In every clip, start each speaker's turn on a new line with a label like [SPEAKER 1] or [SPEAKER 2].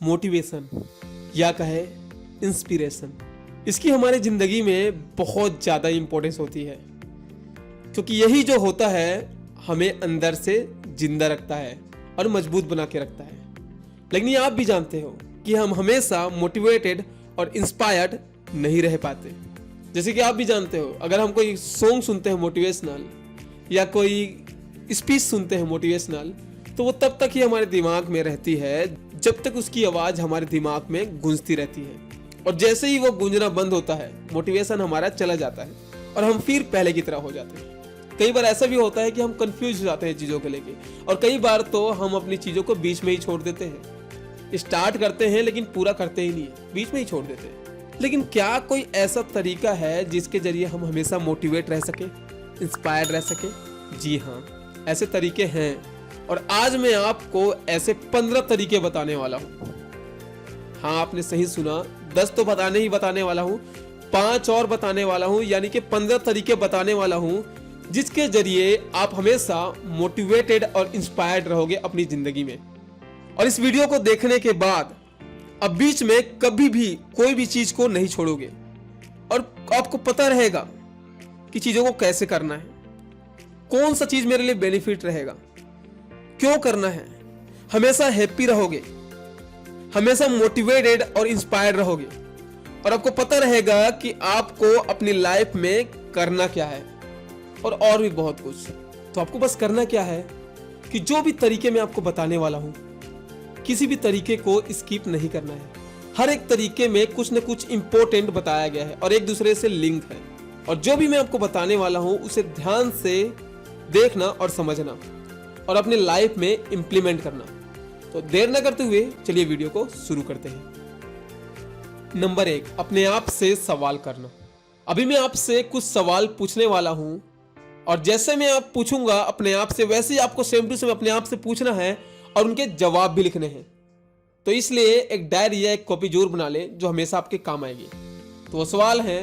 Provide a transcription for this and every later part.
[SPEAKER 1] Motivation या कहे inspiration, इसकी हमारी ज़िंदगी में बहुत ज़्यादा इम्पोर्टेंस होती है, क्योंकि यही जो होता है हमें अंदर से जिंदा रखता है और मजबूत बना के रखता है। लेकिन ये आप भी जानते हो कि हम हमेशा मोटिवेटेड और इंस्पायर्ड नहीं रह पाते। जैसे कि आप भी जानते हो, अगर हम कोई सॉन्ग सुनते हैं मोटिवेशनल या कोई स्पीच सुनते हैं मोटिवेशनल, तो वो तब तक ही हमारे दिमाग में रहती है जब तक उसकी आवाज़ हमारे दिमाग में गूंजती रहती है, और जैसे ही वो गूंजना बंद होता है मोटिवेशन हमारा चला जाता है और हम फिर पहले की तरह हो जाते हैं। कई बार ऐसा भी होता है कि हम कंफ्यूज हो जाते हैं चीज़ों को लेके, और कई बार तो हम अपनी चीज़ों को बीच में ही छोड़ देते हैं। स्टार्ट करते हैं लेकिन पूरा करते ही नहीं है, बीच में ही छोड़ देते हैं। लेकिन क्या कोई ऐसा तरीका है जिसके जरिए हम हमेशा मोटिवेट रह सके, इंस्पायर्ड रह सके? जी हाँ, ऐसे तरीके हैं, और आज मैं आपको ऐसे 15 तरीके बताने वाला हूँ। हाँ, आपने सही सुना, 10 तो बताने वाला हूँ, 5 और बताने वाला हूँ, यानी कि 15 तरीके बताने वाला हूँ जिसके जरिए आप हमेशा मोटिवेटेड और इंस्पायर्ड रहोगे अपनी जिंदगी में। और इस वीडियो को देखने के बाद अब बीच में कभी भी कोई भी चीज को नहीं छोड़ोगे, और आपको पता रहेगा कि चीजों को कैसे करना है, कौन सा चीज मेरे लिए बेनिफिट रहेगा, क्यों करना है। हमेशा हैप्पी रहोगे, हमेशा मोटिवेटेड और इंस्पायर्ड रहोगे, और आपको पता रहेगा कि आपको अपनी लाइफ में करना क्या है, और भी बहुत कुछ। तो आपको बस करना क्या है कि जो भी तरीके मैं आपको बताने वाला हूं, किसी भी तरीके को स्किप नहीं करना है। हर एक तरीके में कुछ न कुछ इंपॉर्टेंट बताया गया है और एक दूसरे से लिंक है, और जो भी मैं आपको बताने वाला हूं उसे ध्यान से देखना और समझना और अपने लाइफ में इंप्लीमेंट करना। तो देर न करते हुए चलिए वीडियो को शुरू करते हैं। नंबर 1, अपने आप से सवाल करना। अभी मैं आपसे कुछ सवाल पूछने वाला हूं, और जैसे मैं आप पूछूंगा अपने आप से, वैसे ही आपको सेम टू सेम अपने आप से पूछना है और उनके जवाब भी लिखने हैं। तो इसलिए एक डायरी या एक कॉपी जरूर बना लें जो हमेशा आपके काम आएगी। तो वो सवाल है,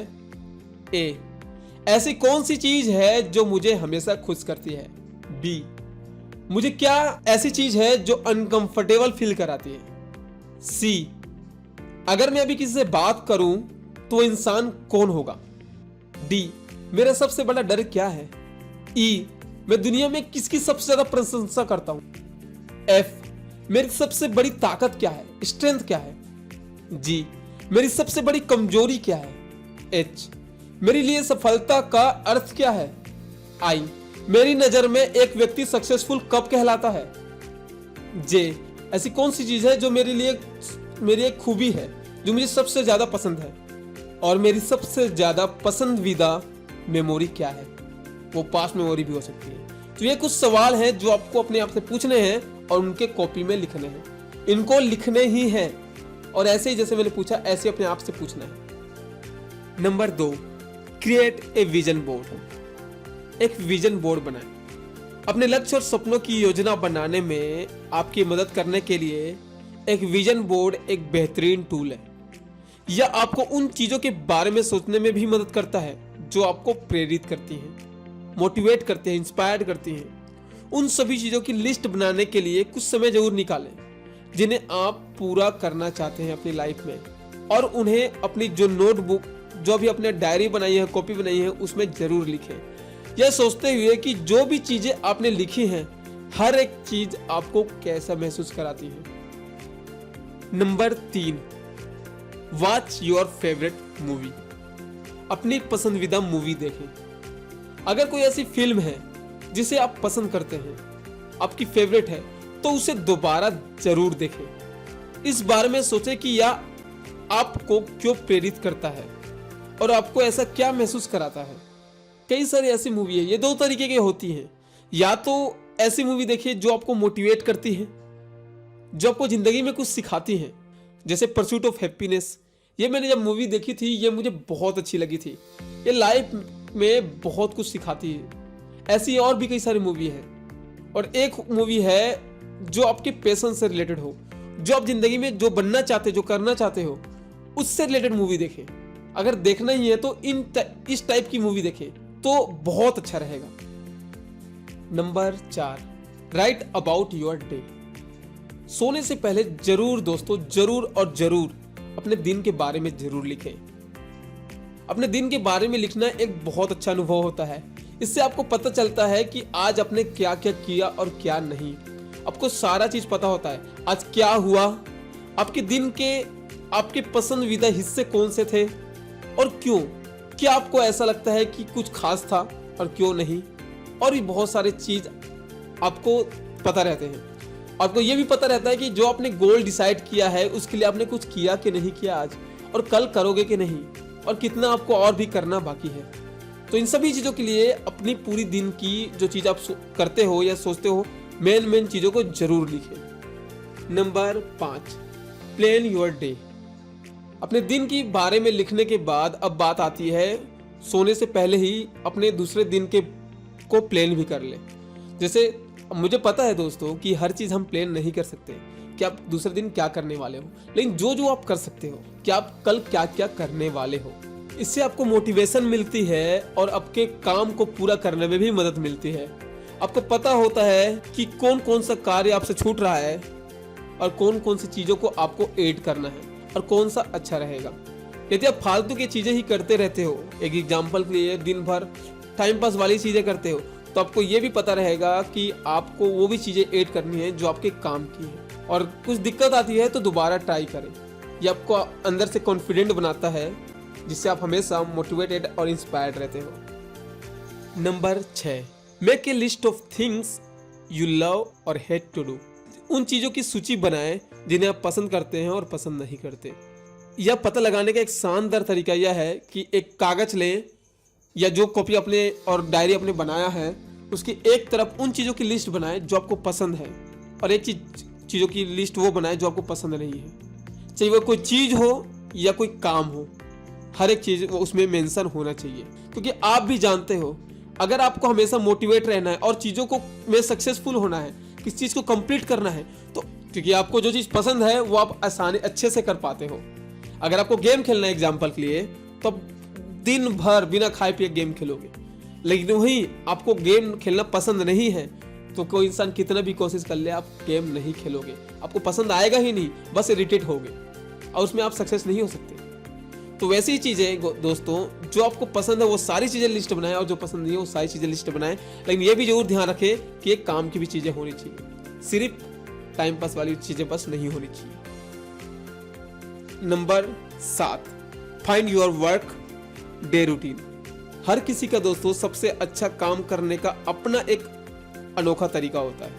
[SPEAKER 1] ए, ऐसी कौन सी चीज है जो मुझे हमेशा खुश करती है? बी, मुझे क्या ऐसी चीज है जो अनकंफर्टेबल फील कराती है? सी, अगर मैं अभी किसी से बात करूं तो वो इंसान कौन होगा? डी, मेरा सबसे बड़ा डर क्या है? ई, मैं दुनिया में किसकी सबसे ज्यादा प्रशंसा करता हूं? एफ, मेरी सबसे बड़ी ताकत क्या है, स्ट्रेंथ क्या है? जी, मेरी सबसे बड़ी कमजोरी क्या है? एच, मेरे लिए सफलता का अर्थ क्या है? आई, मेरी नजर में एक व्यक्ति सक्सेसफुल कब कहलाता है? जे, ऐसी कौन सी चीज है जो मेरी एक खूबी है जो मुझे सबसे ज्यादा पसंद है? और मेरी सबसे ज्यादा पसंदीदा मेमोरी क्या है? वो पास्ट मेमोरी भी हो सकती है। तो ये कुछ सवाल हैं जो आपको अपने आप से पूछने हैं और उनके कॉपी में लिखने हैं। इनको लिखने ही हैं, और ऐसे ही जैसे मैंने पूछा ऐसे अपने आप से पूछना है। Number 2, create a vision board. एक विजन बोर्ड बनाएं। अपने लक्ष्य और सपनों की योजना बनाने में आपकी मदद करने के लिए एक विजन बोर्ड एक बेहतरीन टूल है। यह आपको उन चीजों के बारे में सोचने में भी मदद करता है जो आपको प्रेरित करती हैं, मोटिवेट करते हैं, इंस्पायर्ड करती हैं। उन सभी चीजों की लिस्ट बनाने के लिए कुछ समय जरूर निकालें जिन्हें आप पूरा करना चाहते हैं अपनी लाइफ में, और उन्हें अपनी जो नोटबुक, जो भी अपने डायरी बनाई है, कॉपी बनाई है, उसमें जरूर लिखें, यह सोचते हुए कि जो भी चीजें आपने लिखी हैं हर एक चीज आपको कैसा महसूस कराती है। Number 3, watch your favourite movie. अपनी पसंदीदा मूवी देखें। अगर कोई ऐसी फिल्म है जिसे आप पसंद करते हैं, आपकी फेवरेट है, तो उसे दोबारा जरूर देखें। इस बारे में सोचें कि यह आपको क्यों प्रेरित करता है और आपको ऐसा क्या महसूस कराता है। कई सारी ऐसी मूवी है, ये 2 तरीके की होती हैं। या तो ऐसी मूवी देखिए जो आपको मोटिवेट करती है, जो आपको जिंदगी में कुछ सिखाती है, जैसे परस्यूट ऑफ हैप्पीनेस। ये मैंने जब मूवी देखी थी, ये मुझे बहुत अच्छी लगी थी। ये लाइफ में बहुत कुछ सिखाती है। ऐसी और भी कई सारी मूवी है, और एक मूवी है जो आपके पैशन से रिलेटेड हो, जो आप जिंदगी में जो बनना चाहते, जो करना चाहते हो, उससे रिलेटेड मूवी देखें। अगर देखना ही है तो इस टाइप की मूवी देखें तो बहुत अच्छा रहेगा। Number 4, right about your day. सोने से पहले जरूर दोस्तों, जरूर और जरूर अपने दिन के बारे में जरूर लिखें। अपने दिन के बारे में लिखना एक बहुत अच्छा अनुभव होता है। इससे आपको पता चलता है कि आज आपने क्या क्या किया और क्या नहीं। आपको सारा चीज पता होता है, आज क्या हुआ, आपके दिन के आपके पसंदीदा हिस्से कौन से थे और क्यों, क्या आपको ऐसा लगता है कि कुछ खास था और क्यों नहीं, और भी बहुत सारे चीज आपको पता रहते हैं। आपको ये भी पता रहता है कि जो आपने गोल डिसाइड किया है उसके लिए आपने कुछ किया कि नहीं किया आज, और कल करोगे कि नहीं, और कितना आपको और भी करना बाकी है। तो इन सभी चीज़ों के लिए अपनी पूरी दिन की जो चीज़ आप करते हो या सोचते हो, मेन चीज़ों को जरूर लिखें। Number 5, plan your day. अपने दिन के बारे में लिखने के बाद अब बात आती है सोने से पहले ही अपने दूसरे दिन के को प्लान भी कर ले। जैसे मुझे पता है दोस्तों कि हर चीज़ हम प्लान नहीं कर सकते कि आप दूसरे दिन क्या करने वाले हो, लेकिन जो जो आप कर सकते हो कि आप कल क्या क्या करने वाले हो, इससे आपको मोटिवेशन मिलती है और आपके काम को पूरा करने में भी मदद मिलती है। आपको पता होता है कि कौन कौन सा कार्य आपसे छूट रहा है और कौन कौन सी चीज़ों को आपको ऐड करना है और कौन सा अच्छा रहेगा। यदि आप फालतू की चीज़ें ही करते रहते हो, एक एग्जाम्पल के लिए दिन भर टाइम पास वाली चीज़ें करते हो, तो आपको ये भी पता रहेगा कि आपको वो भी चीज़ें ऐड करनी है जो आपके काम की है, और कुछ दिक्कत आती है तो दोबारा ट्राई करें। ये आपको अंदर से कॉन्फिडेंट बनाता है, जिससे आप हमेशा मोटिवेटेड और इंस्पायर्ड रहते हो। Number 6, make a list of things you love और हेट टू डू। उन चीज़ों की सूची बनाएं जिन्हें आप पसंद करते हैं और पसंद नहीं करते। यह पता लगाने का एक शानदार तरीका यह है कि एक कागज लें या जो कॉपी अपने और डायरी अपने बनाया है उसकी एक तरफ उन चीज़ों की लिस्ट बनाएं जो आपको पसंद है, और एक चीज़ों की लिस्ट वो बनाएं जो आपको पसंद नहीं है। चाहे वो कोई चीज़ हो या कोई काम हो, हर एक चीज़ वो उसमें मेंशन होना चाहिए, क्योंकि आप भी जानते हो अगर आपको हमेशा मोटिवेट रहना है और चीज़ों को में सक्सेसफुल होना है, किस चीज़ को कंप्लीट करना है, तो क्योंकि आपको जो चीज़ पसंद है वो आप आसानी अच्छे से कर पाते हो। अगर आपको गेम खेलना है एग्जाम्पल के लिए, तो दिन भर बिना खाए पिए गेम खेलोगे, लेकिन वही आपको गेम खेलना पसंद नहीं है तो कोई इंसान कितना भी कोशिश कर ले, आप गेम नहीं खेलोगे, आपको पसंद आएगा ही नहीं, बस इरिटेट होगे और उसमें आप सक्सेस नहीं हो सकते। तो वैसी ही चीज़ें दोस्तों, जो आपको पसंद है वो सारी चीज़ें लिस्ट बनाएं और जो पसंद नहीं है वो सारी चीज़ें लिस्ट बनाएं, लेकिन ये भी जरूर ध्यान रखें कि एक काम की भी चीज़ें होनी चाहिए, सिर्फ टाइम पास वाली चीज़ें बस नहीं होनी चाहिए। Number 7, find your work day routine. हर किसी का दोस्तों सबसे अच्छा काम करने का अपना एक अनोखा तरीका होता है,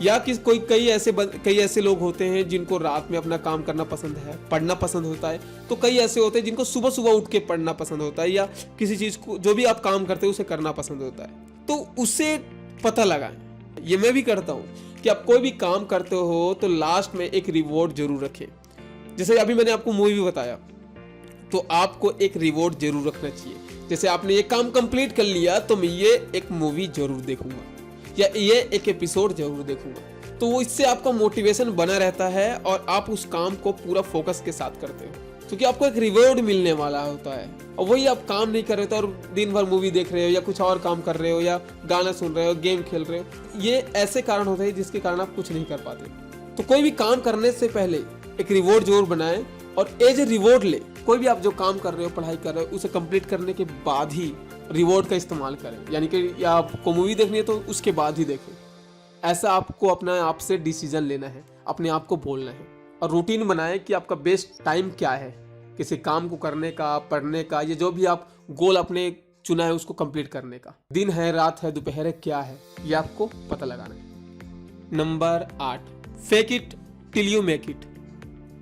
[SPEAKER 1] या कि कई ऐसे लोग होते हैं जिनको रात में अपना काम करना पसंद है, पढ़ना पसंद होता है, तो कई ऐसे होते हैं जिनको सुबह सुबह उठ के पढ़ना पसंद होता है, या किसी चीज को जो भी आप काम करते हो उसे करना पसंद होता है। तो उसे पता लगाएं, ये मैं भी करता हूँ कि आप कोई भी काम करते हो तो लास्ट में एक रिवॉर्ड जरूर रखें। जैसे अभी मैंने आपको मूवी बताया, तो आपको एक रिवॉर्ड जरूर रखना चाहिए। जैसे आपने ये काम कंप्लीट कर लिया तो मैं ये एक मूवी जरूर देखूंगा या ये एक एपिसोड जरूर देखूंगा, तो वो इससे आपका मोटिवेशन बना रहता है और आप उस काम को पूरा फोकस के साथ करते हो, क्योंकि आपको एक रिवॉर्ड मिलने वाला होता है। और वही आप काम नहीं कर रहे हो और दिन भर मूवी देख रहे हो या कुछ और काम कर रहे हो या गाना सुन रहे हो, गेम खेल रहे हो, ये ऐसे कारण होते हैं जिसके कारण आप कुछ नहीं कर पाते। तो कोई भी काम करने से पहले एक रिवॉर्ड जरूर बनाएं और एज ए रिवॉर्ड ले। कोई भी आप जो काम कर रहे हो, पढ़ाई कर रहे हो, उसे कंप्लीट करने के बाद ही रिवॉर्ड का इस्तेमाल करें, यानी कि या आपको मूवी देखनी है तो उसके बाद ही देखें। ऐसा आपको अपना आप से डिसीजन लेना है, अपने आप को बोलना है, और रूटीन बनाएं कि आपका बेस्ट टाइम क्या है किसी काम को करने का, पढ़ने का, ये जो भी आप गोल अपने चुना है उसको कंप्लीट करने का। दिन है, रात है, दोपहर है, क्या है, ये आपको पता लगाना है। Number 8, fake it till you make it.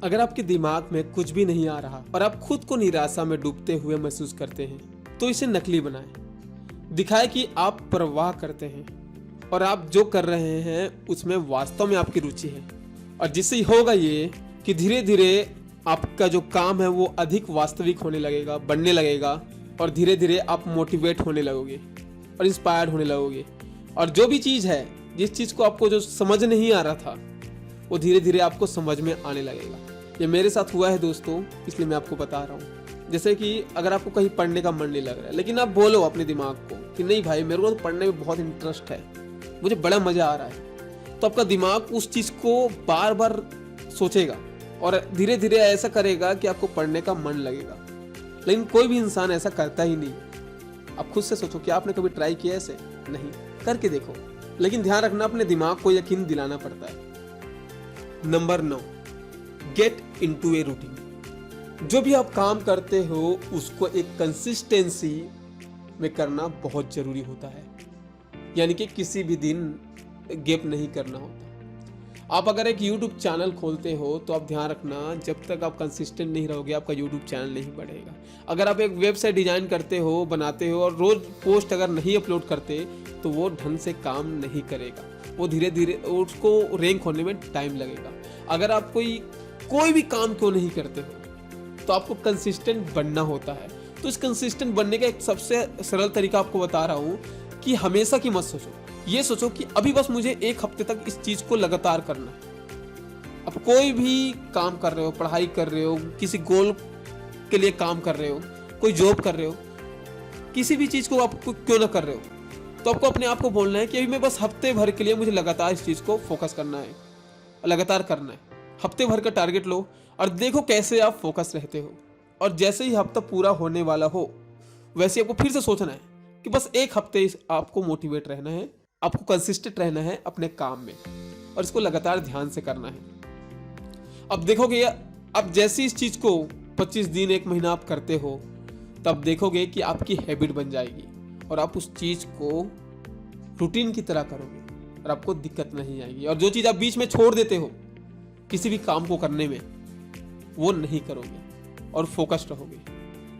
[SPEAKER 1] अगर आपके दिमाग में कुछ भी नहीं आ रहा और आप खुद को निराशा में डूबते हुए महसूस करते हैं, तो इसे नकली बनाएं। दिखाएं कि आप परवाह करते हैं और आप जो कर रहे हैं उसमें वास्तव में आपकी रुचि है, और जिससे होगा ये कि धीरे धीरे आपका जो काम है वो अधिक वास्तविक होने लगेगा, बनने लगेगा, और धीरे धीरे आप मोटिवेट होने लगोगे और इंस्पायर्ड होने लगोगे। और जो भी चीज़ है, जिस चीज़ को आपको जो समझ नहीं आ रहा था, वो धीरे धीरे आपको समझ में आने लगेगा। ये मेरे साथ हुआ है दोस्तों, इसलिए मैं आपको बता रहा हूँ। जैसे कि अगर आपको कहीं पढ़ने का मन नहीं लग रहा है, लेकिन आप बोलो अपने दिमाग को कि नहीं भाई, मेरे को तो पढ़ने में बहुत इंटरेस्ट है, मुझे बड़ा मज़ा आ रहा है, तो आपका दिमाग उस चीज को बार बार सोचेगा और धीरे धीरे ऐसा करेगा कि आपको पढ़ने का मन लगेगा। लेकिन कोई भी इंसान ऐसा करता ही नहीं। आप खुद से सोचो कि आपने कभी ट्राई किया ऐसे? नहीं, करके देखो। लेकिन ध्यान रखना, अपने दिमाग को यकीन दिलाना पड़ता है। Number 9, get into a routine. जो भी आप काम करते हो उसको एक कंसिस्टेंसी में करना बहुत जरूरी होता है, यानी कि किसी भी दिन गैप नहीं करना होता। आप अगर एक YouTube चैनल खोलते हो तो आप ध्यान रखना, जब तक आप कंसिस्टेंट नहीं रहोगे आपका YouTube चैनल नहीं बढ़ेगा। अगर आप एक वेबसाइट डिजाइन करते हो, बनाते हो और रोज पोस्ट अगर नहीं अपलोड करते तो वो ढंग से काम नहीं करेगा, वो धीरे धीरे उसको रैंक होने में टाइम लगेगा। अगर आप कोई भी काम क्यों नहीं करते हो तो आपको कंसिस्टेंट बनना होता है। तो इस कंसिस्टेंट बनने का एक सबसे सरल तरीका आपको बता रहा हूँ कि हमेशा की मत सोचो, ये सोचो कि अभी बस मुझे 1 हफ्ते तक इस चीज को लगातार करना है। अब कोई भी काम कर रहे हो, पढ़ाई कर रहे हो, किसी गोल के लिए काम कर रहे हो, कोई जॉब कर रहे हो, किसी भी चीज को आप क्यों ना कर रहे हो, तो आपको अपने आप को बोलना है कि अभी मैं बस हफ्ते भर के लिए मुझे लगातार इस चीज को फोकस करना है, लगातार करना है। हफ्ते भर का टारगेट लो और देखो कैसे आप फोकस रहते हो। और जैसे ही हफ्ता पूरा होने वाला हो वैसे आपको फिर से सोचना है कि बस 1 हफ्ते आपको मोटिवेट रहना है, आपको कंसिस्टेंट रहना है अपने काम में और इसको लगातार ध्यान से करना है। अब देखोगे, अब जैसे इस चीज को 25 दिन 1 महीना आप करते हो तब देखोगे कि आपकी हैबिट बन जाएगी और आप उस चीज को रूटीन की तरह करोगे और आपको दिक्कत नहीं आएगी। और जो चीज आप बीच में छोड़ देते हो किसी भी काम को करने में, वो नहीं करोगे और फोकस्ड रहोगे।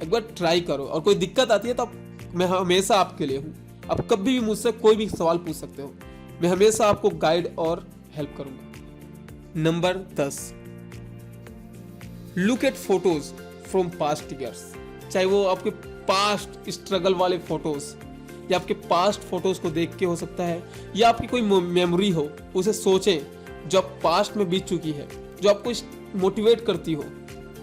[SPEAKER 1] एक बार ट्राई करो और कोई दिक्कत आती है तो मैं हमेशा आपके लिए हूँ। आप कभी भी मुझसे कोई भी सवाल पूछ सकते हो, मैं हमेशा आपको गाइड और हेल्प करूंगा। Number 10, look at photos from past years. चाहे वो आपके पास्ट स्ट्रगल वाले फोटोज या आपके पास्ट फोटोज को देख के हो सकता है, या आपकी कोई मेमोरी हो, उसे सोचें जो आप पास्ट में बीत चुकी है, जो आपको मोटिवेट करती हो,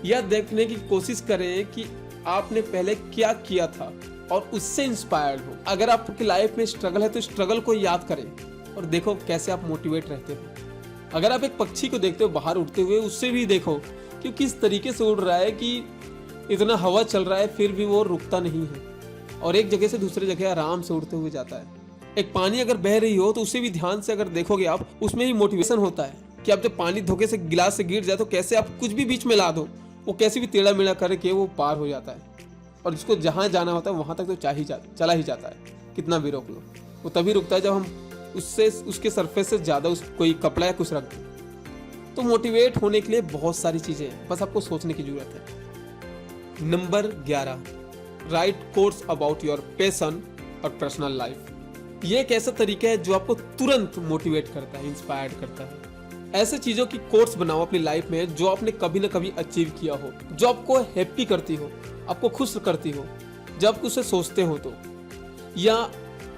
[SPEAKER 1] या देखने की कोशिश करें कि आपने पहले क्या किया था और उससे इंस्पायर्ड हो। अगर आपकी लाइफ में स्ट्रगल है तो स्ट्रगल को याद करें और देखो कैसे आप मोटिवेट रहते हो। अगर आप एक पक्षी को देखते हो बाहर उड़ते हुए, उससे भी देखो कि किस तरीके से उड़ रहा है, कि इतना हवा चल रहा है फिर भी वो रुकता नहीं है और एक जगह से दूसरी जगह आराम से उड़ते हुए जाता है। एक पानी अगर बह रही हो तो उसे भी ध्यान से अगर देखोगे आप, उसमें ही मोटिवेशन होता है कि आप जब पानी धोखे से गिलास से गिर जाए तो कैसे आप कुछ भी बीच में ला दो, वो कैसे भी टेढ़ा मेढ़ा करके वो पार हो जाता है और जिसको जहाँ जाना होता है वहाँ तक तो चला ही जाता है। कितना भी रोक लो, वो तभी रुकता है जब हम उसके सरफेस से ज़्यादा कोई कपड़ा या कुछ रख दें। तो मोटिवेट होने के लिए बहुत सारी चीज़ें हैं, बस आपको सोचने की जरूरत है। Number 11, right quotes about your passion और पर्सनल लाइफ। ये एक ऐसा तरीका है जो आपको तुरंत मोटिवेट करता है, इंस्पायर्ड करता है। ऐसे चीज़ों की कोट्स बनाओ अपनी लाइफ में जो आपने कभी ना कभी अचीव किया हो, जो आपको हैप्पी करती हो, आपको खुश करती हो, जब आप उसे सोचते हो तो, या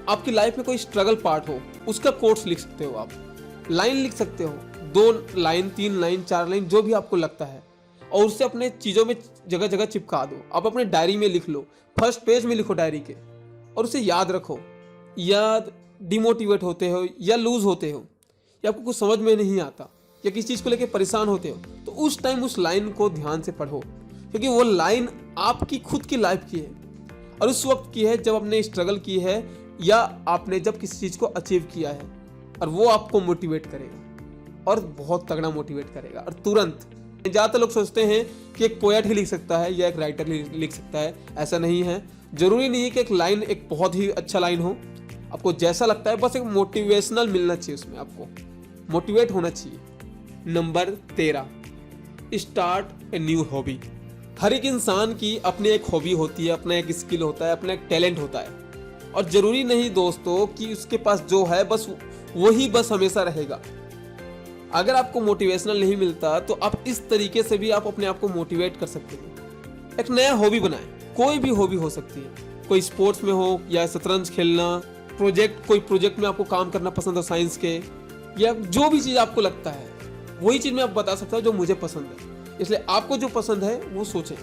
[SPEAKER 1] आपकी लाइफ में कोई स्ट्रगल पार्ट हो उसका कोट्स लिख सकते हो। आप लाइन लिख सकते हो, 2 लाइन 3 लाइन 4 लाइन जो भी आपको लगता है, और उससे अपने चीज़ों में जगह जगह चिपका दो। आप अपने डायरी में लिख लो, फर्स्ट पेज में लिखो डायरी के, और उसे याद रखो। या डिमोटिवेट होते हो या लूज होते हो या आपको कुछ समझ में नहीं आता या किसी चीज़ को लेकर परेशान होते हो तो उस टाइम उस लाइन को ध्यान से पढ़ो, क्योंकि वो लाइन आपकी खुद की लाइफ की है और उस वक्त की है जब आपने स्ट्रगल की है या आपने जब किसी चीज़ को अचीव किया है, और वो आपको मोटिवेट करेगा और बहुत तगड़ा मोटिवेट करेगा और तुरंत। ज़्यादातर लोग सोचते हैं कि एक पोएट ही लिख सकता है या एक राइटर लिख सकता है, ऐसा नहीं है। जरूरी नहीं है कि एक लाइन एक बहुत ही अच्छा लाइन हो, आपको जैसा लगता है बस एक मोटिवेशनल मिलना चाहिए, उसमें आपको मोटिवेट होना चाहिए। Number 13, start a new hobby. हर एक इंसान की अपनी एक हॉबी होती है, अपना एक स्किल होता है, अपना एक टैलेंट होता है, और जरूरी नहीं दोस्तों कि उसके पास जो है बस वही बस हमेशा रहेगा। अगर आपको मोटिवेशनल नहीं मिलता तो आप इस तरीके से भी आप अपने आप को मोटिवेट कर सकते हो। एक नया हॉबी बनाएं, कोई भी हॉबी हो सकती है, कोई स्पोर्ट्स में हो या शतरंज खेलना, कोई प्रोजेक्ट में आपको काम करना पसंद हो साइंस के, या जो भी चीज़ आपको लगता है वही चीज़ मैं आप बता सकता हूँ जो मुझे पसंद है। इसलिए आपको जो पसंद है वो सोचें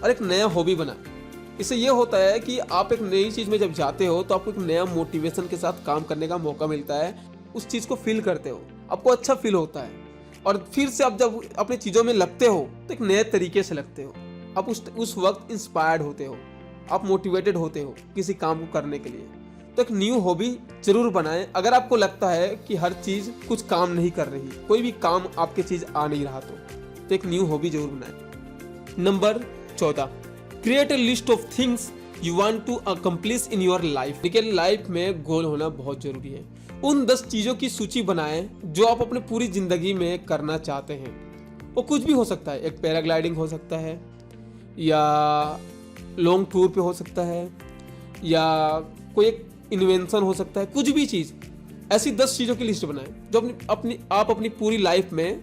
[SPEAKER 1] और एक नया हॉबी बनाएं। इससे ये होता है कि आप एक नई चीज़ में जब जाते हो तो आपको एक नया मोटिवेशन के साथ काम करने का मौका मिलता है, उस चीज़ को फील करते हो आपको अच्छा फील होता है और फिर से आप जब अपनी चीज़ों में लगते हो तो एक नए तरीके से लगते हो। आप उस वक्त इंस्पायर्ड होते हो, आप मोटिवेटेड होते हो किसी काम को करने के लिए। तो एक न्यू हॉबी जरूर बनाएं। अगर आपको लगता है कि हर चीज़ कुछ काम नहीं कर रही, कोई भी काम आपके चीज़ आ नहीं रहा, तो एक न्यू हॉबी जरूर बनाएं। Number 14, create a list of things you want to accomplish in your life. देखिए, लाइफ में गोल होना बहुत जरूरी है। उन 10 चीज़ों की सूची बनाएं जो आप अपने पूरी जिंदगी में करना चाहते हैं। वो कुछ भी हो सकता है, एक पैराग्लाइडिंग हो सकता है, या लॉन्ग टूर पे हो सकता है, या कोई एक इन्वेंशन हो सकता है, कुछ भी चीज़। ऐसी 10 चीज़ों की लिस्ट बनाएं जो आप अपनी पूरी लाइफ में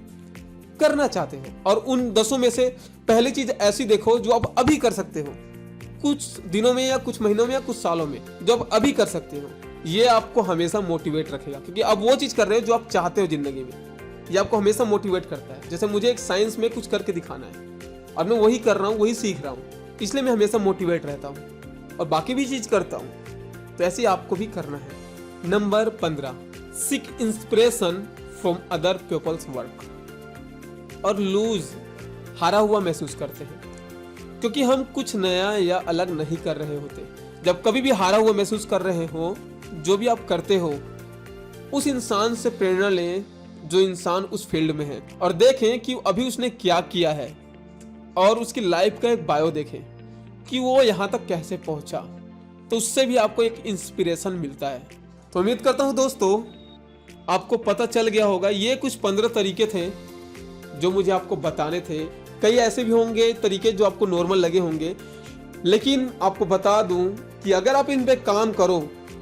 [SPEAKER 1] करना चाहते हो। और उन 10 में से पहली चीज़ ऐसी देखो जो आप अभी कर सकते हो, कुछ दिनों में या कुछ महीनों में या कुछ सालों में, जो आप अभी कर सकते हो। ये आपको हमेशा मोटिवेट रखेगा, क्योंकि आप वो चीज़ कर रहे हो जो आप चाहते हो जिंदगी में। ये आपको हमेशा मोटिवेट करता है। जैसे मुझे एक साइंस में कुछ करके दिखाना है और मैं वही कर रहा हूँ, वही सीख रहा हूँ, इसलिए मैं हमेशा मोटिवेट रहता हूँ और बाकी भी चीज़ करता हूँ। तो ऐसे आपको भी करना है। Number 15, seek inspiration from other people's work. और लूज, हारा हुआ महसूस करते हैं क्योंकि हम कुछ नया या अलग नहीं कर रहे होते। जब कभी भी हारा हुआ महसूस कर रहे हो, जो भी आप करते हो, उस इंसान से प्रेरणा लें जो इंसान उस फील्ड में है और देखें कि अभी उसने क्या किया है और उसकी लाइफ का एक बायो देखें कि वो यहाँ तक कैसे पहुँचा। तो उससे भी आपको एक इंस्पिरेशन मिलता है। तो उम्मीद करता हूँ दोस्तों आपको पता चल गया होगा। ये कुछ 15 तरीके थे जो मुझे आपको बताने थे। कई ऐसे भी होंगे तरीके जो आपको नॉर्मल लगे होंगे, लेकिन आपको बता दूं कि अगर आप इन पे काम करो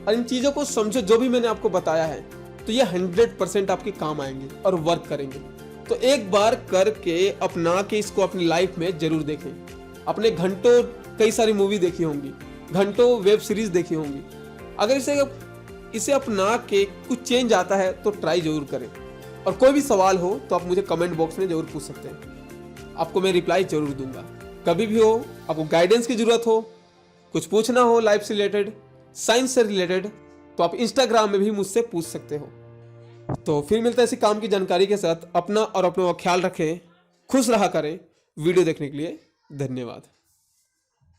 [SPEAKER 1] और इन चीज़ों को समझो जो भी मैंने आपको बताया है, तो ये 100% आपके काम आएंगे और वर्क करेंगे। तो एक बार करके अपना के इसको अपनी लाइफ में जरूर देखें। अपने घंटों कई सारी मूवी देखी होंगी, घंटों वेब सीरीज देखी होंगी। अगर इसे अपना के कुछ चेंज आता है तो ट्राई जरूर करें। और कोई भी सवाल हो तो आप मुझे कमेंट बॉक्स में जरूर पूछ सकते हैं, आपको मैं रिप्लाई जरूर दूंगा। कभी भी हो, आपको गाइडेंस की जरूरत हो, कुछ पूछना हो लाइफ से रिलेटेड, साइंस से रिलेटेड, तो आप इंस्टाग्राम में भी मुझसे पूछ सकते हो। तो फिर मिलता है इसी काम की जानकारी के साथ। अपना और अपनों का ख्याल रखें, खुश रहा करें। वीडियो देखने के लिए धन्यवाद।